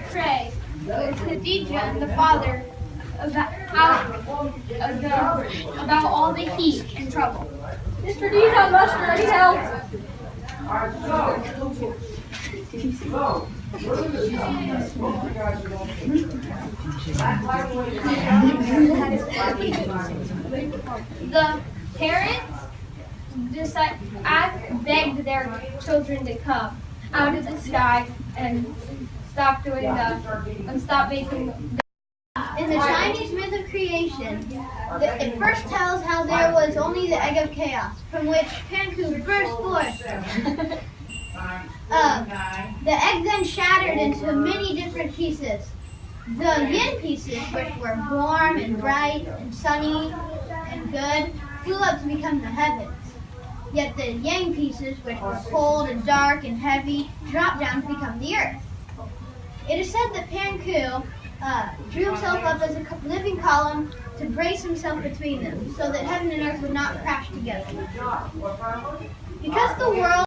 pray to Khadija, the father, about all the heat and trouble. Mr. D's on muster, any help? The parents begged their children to come out of the sky and stop making. In the Chinese myth of creation, it first tells how there was only the egg of chaos, from which Panku burst forth. The egg then shattered into many different pieces. The yin pieces, which were warm and bright and sunny and good, flew up to become the heavens. Yet the yang pieces, which were cold and dark and heavy, dropped down to become the earth. It is said that Panku drew himself up as a living column to brace himself between them, so that heaven and earth would not crash together. Because the world